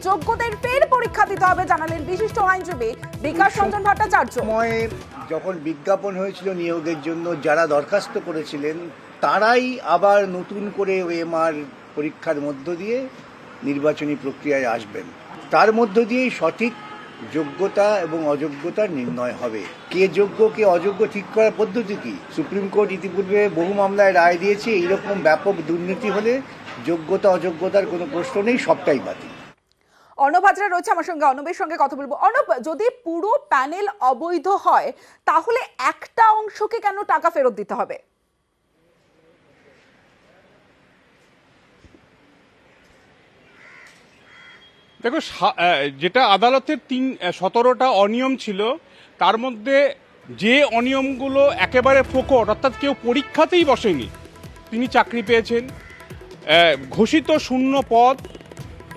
যোগ্যদের ফের পরীক্ষা দিতে হবে জানালেন বিশিষ্ট আইনজীবী বিকাশ রঞ্জন ভট্টাচার্য। যখন বিজ্ঞাপন হয়েছিল নিয়োগের জন্য, যারা দরখাস্ত করেছিলেন তারাই আবার নতুন করে ওএমআর পরীক্ষার মধ্য দিয়ে নির্বাচনী প্রক্রিয়ায় আসবেন। তার মধ্য দিয়েই সঠিক যোগ্যতা এবং অযোগ্যতার নির্ণয় হবে। কে যোগ্য কে অযোগ্য ঠিক করার পদ্ধতি কি? সুপ্রিম কোর্ট ইতিপূর্বে বহু মামলায় রায় দিয়েছে, এইরকম ব্যাপক দুর্নীতি হলে যোগ্যতা অযোগ্যতার কোনো প্রশ্ন নেই, সবটাই বাতিল। অর্ণব হাজরা রয়েছে আমার সঙ্গে, অর্ণবের সঙ্গে কথা বলবো। অর্ণব, যদি পুরো প্যানেল অবৈধ হয় তাহলে একটা অংশকে কেন টাকা ফেরত দিতে হবে? দেখো, যেটা আদালতের 17টা অনিয়ম ছিল, তার মধ্যে যে অনিয়মগুলো একেবারে প্রকট, অর্থাৎ কেউ পরীক্ষাতেই বসেনি, তিনি চাকরি পেয়েছেন। ঘোষিত শূন্য পদ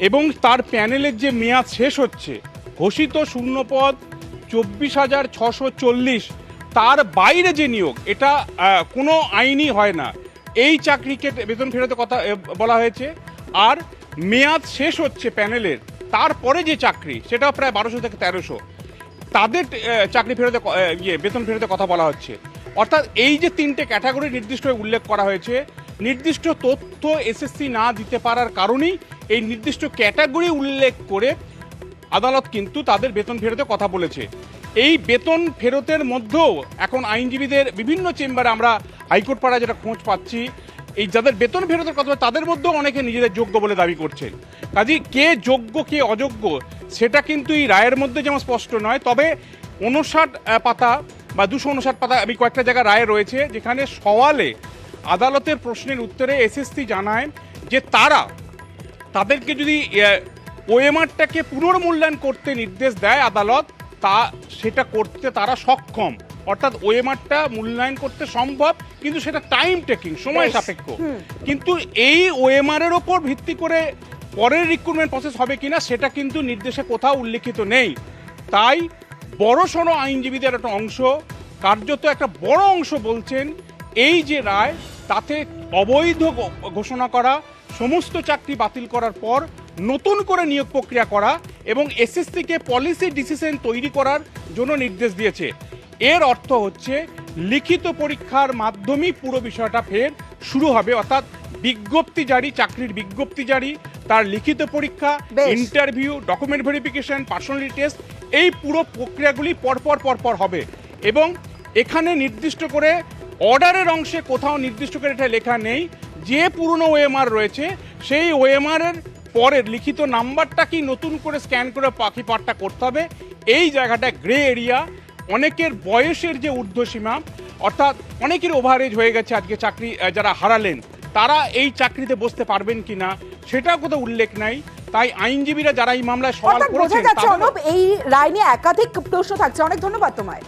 এবং তার প্যানেলের যে মেয়াদ শেষ হচ্ছে, ঘোষিত শূন্য পদ 24,640, তার বাইরে যে নিয়োগ, এটা কোনো আইনই হয় না। এই চাকরিকে বেতন ফেরতের কথা বলা হয়েছে। আর মেয়াদ শেষ হচ্ছে প্যানেলের, তারপরে যে চাকরি, সেটা প্রায় 1200 থেকে 1300, তাদের চাকরি ফেরতে বেতন ফেরতের কথা বলা হচ্ছে। অর্থাৎ এই যে তিনটে ক্যাটাগরি নির্দিষ্ট উল্লেখ করা হয়েছে, নির্দিষ্ট তথ্য এসএসসি না দিতে পারার কারণেই এই নির্দিষ্ট ক্যাটাগরি উল্লেখ করে আদালত কিন্তু তাদের বেতন ফেরতের কথা বলেছে। এই বেতন ফেরতের মধ্যেও এখন আইনজীবীদের বিভিন্ন চেম্বারে, আমরা হাইকোর্ট পাড়ায় যেটা খোঁজ পাচ্ছি, এই যাদের বেতন ফেরতের কথা তাদের মধ্যেও অনেকে নিজেদের যোগ্য বলে দাবি করছেন। কাজেই কে যোগ্য কে অযোগ্য সেটা কিন্তু এই রায়ের মধ্যে যেমন স্পষ্ট নয়, তবে 59 পাতা বা 259 পাতা আমি কয়েকটা জায়গায় রায় রয়েছে, যেখানে সওয়ালে আদালতের প্রশ্নের উত্তরে এসএসসি জানায় যে তাদেরকে যদি ওএমআরটাকে পুনর্মূল্যায়ন করতে নির্দেশ দেয় আদালত, সেটা করতে তারা সক্ষম। অর্থাৎ ওএমআরটা মূল্যায়ন করতে সম্ভব, কিন্তু সেটা টাইম টেকিং, সময় সাপেক্ষ। কিন্তু এই ওএমআর এর ওপর ভিত্তি করে পরের রিক্রুটমেন্ট প্রসেস হবে কিনা সেটা কিন্তু নির্দেশে কোথাও উল্লেখিত নেই। তাই বড়সড় আইনজীবীদের একটা অংশ, কার্যত একটা বড় অংশ বলছেন এই যে রায়, তাতে অবৈধ ঘোষণা করা, সমস্ত চাকরি বাতিল করার পর নতুন করে নিয়োগ প্রক্রিয়া করা এবং এসএসসিকে পলিসি ডিসিশন তৈরি করার জন্য নির্দেশ দিয়েছে। এর অর্থ হচ্ছে লিখিত পরীক্ষার মাধ্যমেই পুরো বিষয়টা ফের শুরু হবে। অর্থাৎ বিজ্ঞপ্তি জারি, চাকরির বিজ্ঞপ্তি জারি, তার লিখিত পরীক্ষা, interview, document verification, personality test, এই পুরো প্রক্রিয়াগুলি পরপর হবে। এবং এখানে নির্দিষ্ট করে অর্ডারের অংশে কোথাও নির্দিষ্ট করে এটা লেখা নেই যে পুরনো ওএমআর রয়েছে সেই ওএমআর এর পরের লিখিত নাম্বারটা কি নতুন করে স্ক্যান করে বাকি পার্টটা করতে হবে। এই জায়গাটা গ্রে এরিয়া। অনেকের বয়সের যে ঊর্ধ্বসীমা, অর্থাৎ অনেকের ওভারেজ হয়ে গেছে, আজকে চাকরি যারা হারালেন তারা এই চাকরিতে বসতে পারবেন কিনা সেটাও কোথাও উল্লেখ নাই। তাই আইনজীবীরা যারা এই মামলায় সওয়াল করেছেন, এই রায় নিয়ে একাধিক প্রশ্ন থাকছে। অনেক ধন্যবাদ তোমায়।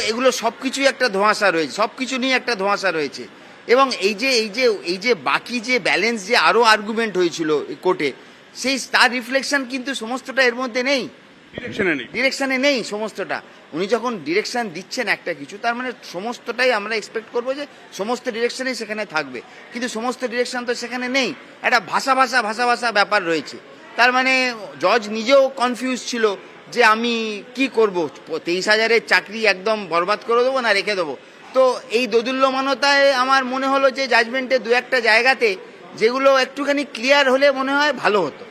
এগুলো সবকিছুই একটা ধোঁয়াশা রয়েছে, সবকিছু নিয়ে একটা ধোঁয়াশা রয়েছে। এবং এই যে বাকি যে ব্যালেন্স যে আরো আর্গুমেন্ট হয়েছিল কোর্টে, সেই তার রিফ্লেকশন কিন্তু সমস্তটা এর মধ্যে নেই, ডিরেকশনে নেই সমস্তটা। উনি যখন ডিরেকশন দিচ্ছেন একটা কিছু, তার মানে সমস্তটাই আমরা এক্সপেক্ট করবো যে সমস্ত ডিরেকশনই সেখানে থাকবে, কিন্তু সমস্ত ডিরেকশন তো সেখানে নেই। একটা ভাষা ব্যাপার রয়েছে। তার মানে জজ নিজেও কনফিউজ ছিল যে আমি কি করব, 23,000-এর চাকরি একদম বরবাদ করে দেবো না রেখে দেবো। তো এই দোদুল্যমানতায় আমার মনে হলো যে জাজমেন্টে দু একটা জায়গাতে যেগুলো একটুখানি ক্লিয়ার হলে মনে হয় ভালো হতো।